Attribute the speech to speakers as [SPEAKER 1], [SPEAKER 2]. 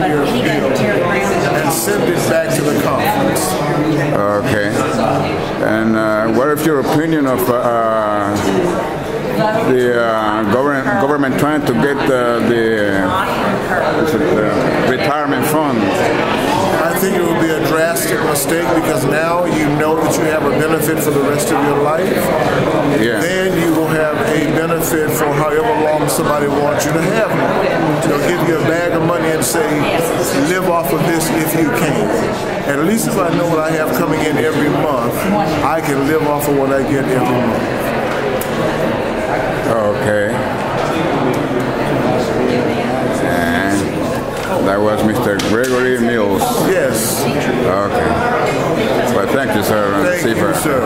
[SPEAKER 1] your bill and send it back to the conference.
[SPEAKER 2] Okay. And what is your opinion of the government trying to get the retirement fund?
[SPEAKER 1] I think it would be a drastic mistake because now you know that you have a benefit for the rest of your life.
[SPEAKER 2] Yeah.
[SPEAKER 1] Then you will have a benefit for however long somebody wants you to have it. They'll give you a bag of money and say, live off of this if you can. At least if I know what I have coming in every month, I can live off of what I get every month.
[SPEAKER 2] Okay. And that was Mr. Gregory Mills.
[SPEAKER 1] Yes.
[SPEAKER 2] Okay. Well, thank you, sir.
[SPEAKER 1] Thank you, sir.